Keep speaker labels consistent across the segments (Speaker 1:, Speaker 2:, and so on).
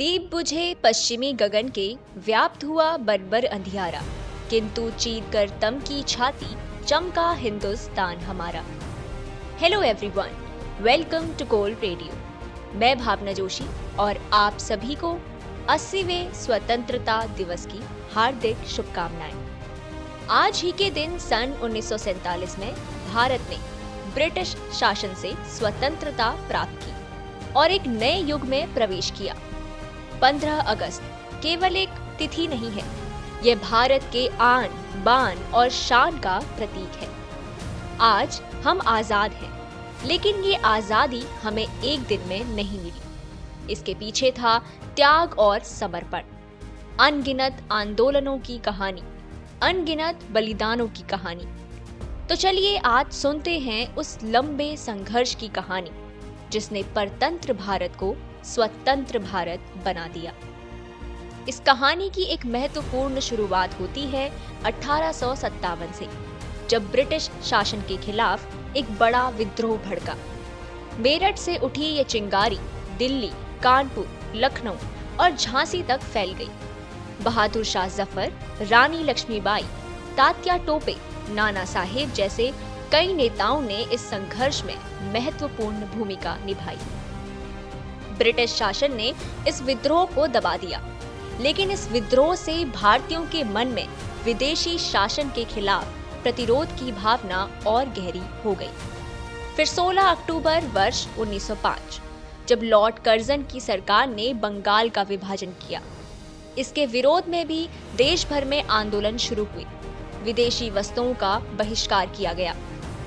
Speaker 1: दीप बुझे पश्चिमी गगन के, व्याप्त हुआ बर्बर अंधियारा, किंतु चीर कर तम की छाती, चमका हिंदुस्तान हमारा। हेलो एवरीवन, वेलकम टू कोल रेडियो। मैं भावना जोशी और आप सभी को 80वें स्वतंत्रता दिवस की हार्दिक शुभकामनाएं। आज ही के दिन सन 1947 में भारत ने ब्रिटिश शासन से स्वतंत्रता प्राप्त की और एक नए युग में प्रवेश किया। 15 अगस्त केवल एक तिथि नहीं है, यह भारत के आन, बान और शान का प्रतीक है। आज हम आजाद हैं, लेकिन ये आजादी हमें एक दिन में नहीं मिली। इसके पीछे था त्याग और समर्पण, अनगिनत आंदोलनों की कहानी, अनगिनत बलिदानों की कहानी। तो चलिए आज सुनते हैं उस लंबे संघर्ष की कहानी जिसने परतंत्र भारत को स्वतंत्र भारत बना दिया। इस कहानी की एक महत्वपूर्ण शुरुआत होती है 1857 से, जब ब्रिटिश शासन के खिलाफ एक बड़ा विद्रोह भड़का। मेरठ से उठी ये चिंगारी दिल्ली, कानपुर, लखनऊ और झांसी तक फैल गई। बहादुर शाह जफर, रानी लक्ष्मीबाई, तात्या टोपे, नाना साहेब जैसे कई नेताओं ने इस संघर्ष में महत्वपूर्ण भूमिका निभाई। ब्रिटिश शासन ने इस विद्रोह को दबा दिया, लेकिन इस विद्रोह से भारतीयों के मन में विदेशी शासन के खिलाफ प्रतिरोध की भावना और गहरी हो गई। फिर 16 अक्टूबर वर्ष 1905, जब लॉर्ड कर्जन की सरकार ने बंगाल का विभाजन किया, इसके विरोध में भी देश भर में आंदोलन शुरू हुए। विदेशी वस्तुओं का बहिष्कार किया गया,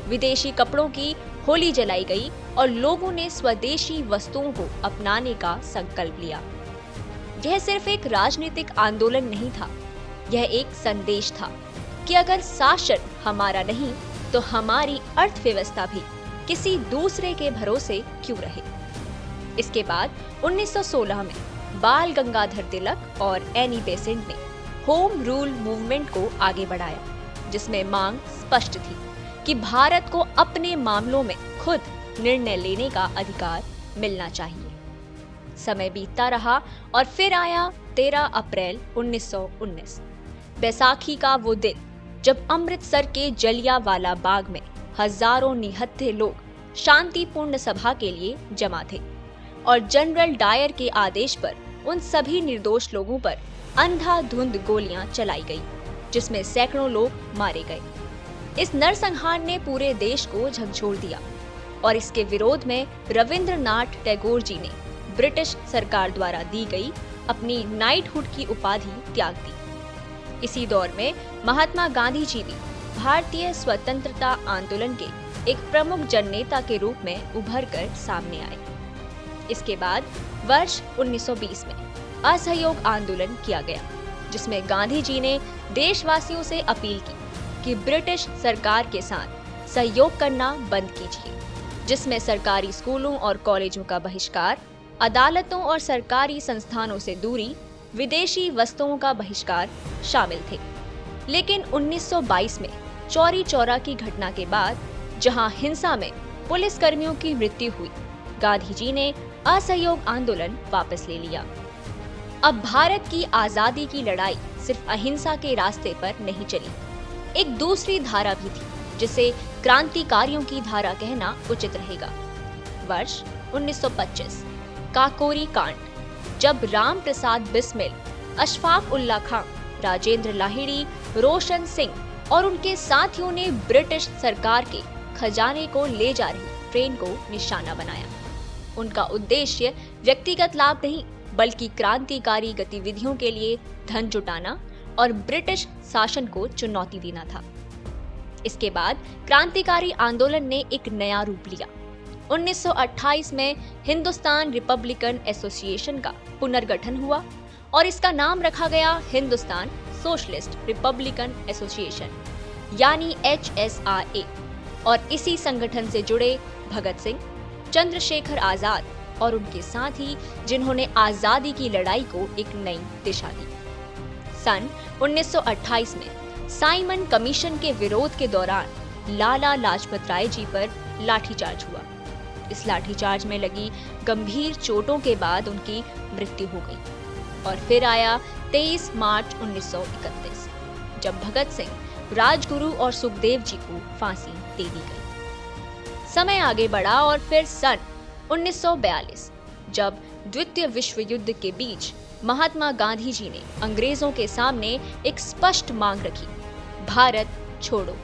Speaker 1: विदेशी कपड़ों की होली जलाई गई और लोगों ने स्वदेशी वस्तुओं को अपनाने का संकल्प लिया। यह सिर्फ एक राजनीतिक आंदोलन नहीं था, यह एक संदेश था कि अगर शासन हमारा नहीं तो हमारी अर्थव्यवस्था भी किसी दूसरे के भरोसे क्यों रहे। इसके बाद 1916 में बाल गंगाधर तिलक और एनी बेसेंट ने होम रूल मूवमेंट को आगे बढ़ाया, जिसमें मांग स्पष्ट थी कि भारत को अपने मामलों में खुद निर्णय लेने का अधिकार मिलना चाहिए। समय बीतता रहा और फिर आया 13 अप्रैल 1919, बैसाखी का वो दिन जब अमृतसर के जलियांवाला बाग में हजारों निहत्थे लोग शांतिपूर्ण सभा के लिए जमा थे और जनरल डायर के आदेश पर उन सभी निर्दोष लोगों पर अंधाधुंध गोलियां चलाई गई, जिसमें सैकड़ों लोग मारे गए। इस नरसंहार ने पूरे देश को झकझोर दिया और इसके विरोध में रविंद्रनाथ टैगोर जी ने ब्रिटिश सरकार द्वारा दी गई अपनी नाइटहुड की उपाधि त्याग दी। इसी दौर में महात्मा गांधी जी भी भारतीय स्वतंत्रता आंदोलन के एक प्रमुख जननेता के रूप में उभर कर सामने आए। इसके बाद वर्ष 1920 में असहयोग आंदोलन किया गया, जिसमें गांधी जी ने देशवासियों से अपील की कि ब्रिटिश सरकार के साथ सहयोग करना बंद कीजिए, जिसमें सरकारी स्कूलों और कॉलेजों का बहिष्कार, अदालतों और सरकारी संस्थानों से दूरी, विदेशी वस्तुओं का बहिष्कार शामिल थे। लेकिन 1922 में चौरी चौरा की घटना के बाद, जहां हिंसा में पुलिस कर्मियों की मृत्यु हुई, गांधी जी ने असहयोग आंदोलन वापस ले लिया। अब भारत की आजादी की लड़ाई सिर्फ अहिंसा के रास्ते पर नहीं चली, एक दूसरी धारा भी थी, जिसे क्रांतिकारियों की धारा कहना उचित रहेगा। वर्ष 1925, काकोरी कांड, जब राम प्रसाद बिस्मिल, अशफाक उल्ला खां, राजेंद्र लाहिड़ी, रोशन सिंह और उनके साथियों ने ब्रिटिश सरकार के खजाने को ले जा रही ट्रेन को निशाना बनाया। उनका उद्देश्य व्यक्तिगत लाभ नहीं, बल्कि क्रांतिकारी गतिविधियों के लिए धन जुटाना और ब्रिटिश शासन को चुनौती देना था। इसके बाद क्रांतिकारी आंदोलन ने एक नया रूप लिया। 1928 में हिंदुस्तान रिपब्लिकन एसोसिएशन का पुनर्गठन हुआ और इसका नाम रखा गया हिंदुस्तान सोशलिस्ट रिपब्लिकन एसोसिएशन, यानी HSRA। और इसी संगठन से जुड़े भगत सिंह, चंद्रशेखर आजाद और उनके साथी, जिन्होंने आजादी की लड़ाई को एक नई दिशा दी। सन 1928 में साइमन कमीशन के विरोध के दौरान लाला लाजपत राय जी पर लाठीचार्ज हुआ। इस लाठीचार्ज में लगी गंभीर चोटों के बाद उनकी मृत्यु हो गई। और फिर आया 23 मार्च 1931, जब भगत सिंह, राजगुरु और सुखदेव जी को फांसी दे दी गई। समय आगे बढ़ा और फिर सन 1942, जब द्वितीय विश्व युद्ध के बीच महात्मा गांधी जी ने अंग्रेजों के सामने एक स्पष्ट मांग रखी, भारत छोड़ो।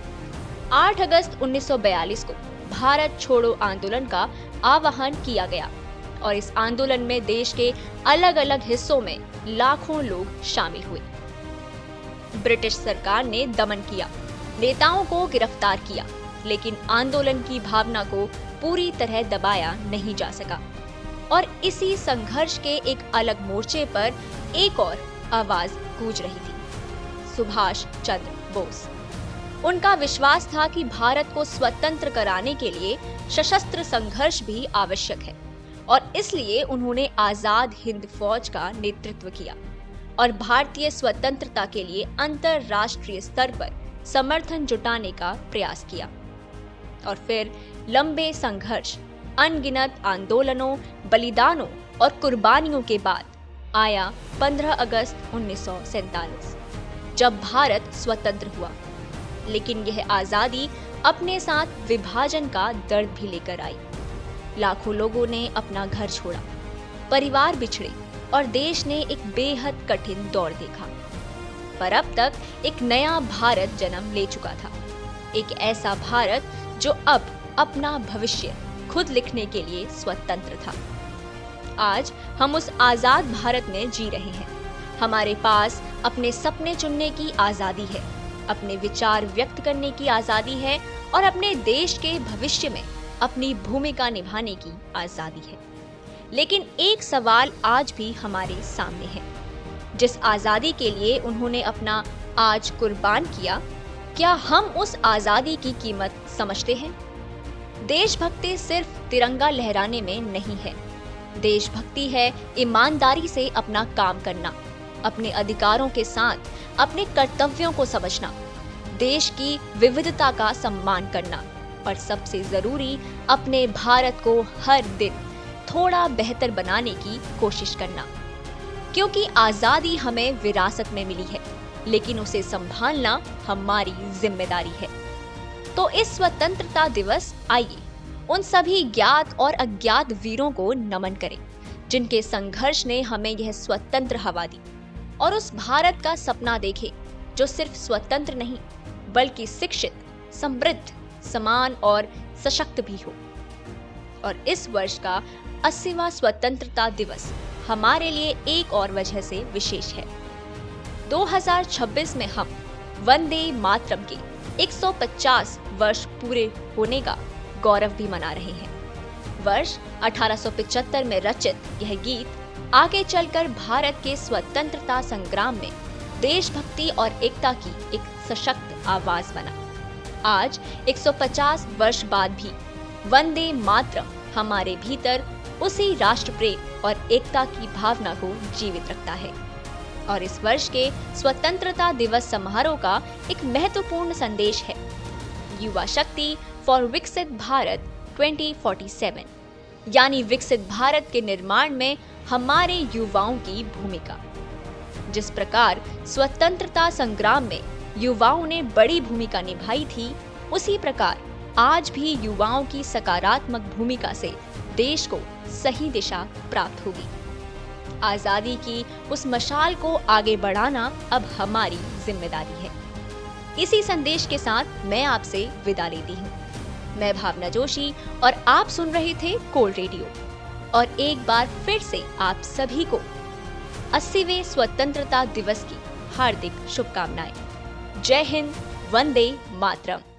Speaker 1: 8 अगस्त 1942 को भारत छोड़ो आंदोलन का आह्वान किया गया और इस आंदोलन में देश के अलग अलग हिस्सों में लाखों लोग शामिल हुए। ब्रिटिश सरकार ने दमन किया, नेताओं को गिरफ्तार किया, लेकिन आंदोलन की भावना को पूरी तरह दबाया नहीं जा सका। और इसी संघर्ष के एक अलग मोर्चे पर एक और आवाज गूंज रही थी, सुभाष चंद्र बोस। उनका विश्वास था कि भारत को स्वतंत्र कराने के लिए सशस्त्र संघर्ष भी आवश्यक है और इसलिए उन्होंने आजाद हिंद फौज का नेतृत्व किया और भारतीय स्वतंत्रता के लिए अंतरराष्ट्रीय स्तर पर समर्थन जुटाने का प्रयास किया। और फिर लंबे संघर्ष, अनगिनत आंदोलनों, बलिदानों और कुर्बानियों के बाद आया 15 अगस्त 1947, जब भारत स्वतंत्र हुआ। लेकिन यह आजादी अपने साथ विभाजन का दर्द भी लेकर आई। लाखों लोगों ने अपना घर छोड़ा, परिवार बिछड़े और देश ने एक बेहद कठिन दौर देखा। पर अब तक एक नया भारत जन्म ले चुका था, एक ऐसा भारत जो अब अपना भविष्य खुद लिखने के लिए स्वतंत्र था। आज हम उस आजाद भारत में जी रहे हैं। हमारे पास अपने सपने चुनने की आजादी है, अपने विचार व्यक्त करने की आजादी है और अपने देश के भविष्य में अपनी भूमिका निभाने की आजादी है। लेकिन एक सवाल आज भी हमारे सामने है, जिस आजादी के लिए उन्होंने अपना आज कुर्बान किया, क्या हम उस आजादी की कीमत समझते हैं? देशभक्ति सिर्फ तिरंगा लहराने में नहीं है। देशभक्ति है ईमानदारी से अपना काम करना, अपने अधिकारों के साथ अपने कर्तव्यों को समझना, देश की विविधता का सम्मान करना और सबसे जरूरी अपने भारत को हर दिन थोड़ा बेहतर बनाने की कोशिश करना। क्योंकि आजादी हमें विरासत में मिली है, लेकिन उसे संभालना हमारी जिम्मेदारी है। तो इस स्वतंत्रता दिवस आइए उन सभी ज्ञात और अज्ञात वीरों को नमन करें, जिनके संघर्ष ने हमें यह स्वतंत्र हवा दी, और उस भारत का सपना देखें जो सिर्फ स्वतंत्र नहीं बल्कि शिक्षित, समृद्ध, समान और सशक्त भी हो। और इस वर्ष का 80वां स्वतंत्रता दिवस हमारे लिए एक और वजह से विशेष है। 2026 में हम वंदे मातरम के 150 वर्ष पूरे होने का गौरव भी मना रहे हैं। वर्ष 1875 में रचित यह गीत आगे चलकर भारत के स्वतंत्रता संग्राम में देशभक्ति और एकता की एक सशक्त आवाज बना। आज 150 वर्ष बाद भी वंदे मातरम हमारे भीतर उसी राष्ट्र प्रेम और एकता की भावना को जीवित रखता है। और इस वर्ष के स्वतंत्रता दिवस समारोह का एक महत्वपूर्ण संदेश है, युवा शक्ति फॉर विकसित भारत 2047, यानी विकसित भारत के निर्माण में हमारे युवाओं की भूमिका। जिस प्रकार स्वतंत्रता संग्राम में युवाओं ने बड़ी भूमिका निभाई थी, उसी प्रकार आज भी युवाओं की सकारात्मक भूमिका से देश को सही दिशा प्राप्त होगी। आजादी की उस मशाल को आगे बढ़ाना अब हमारी जिम्मेदारी है। इसी संदेश के साथ मैं आपसे विदा लेती हूँ। मैं भावना जोशी और आप सुन रहे थे कोल रेडियो। और एक बार फिर से आप सभी को 80वें स्वतंत्रता दिवस की हार्दिक शुभकामनाएं। जय हिंद, वंदे मातरम।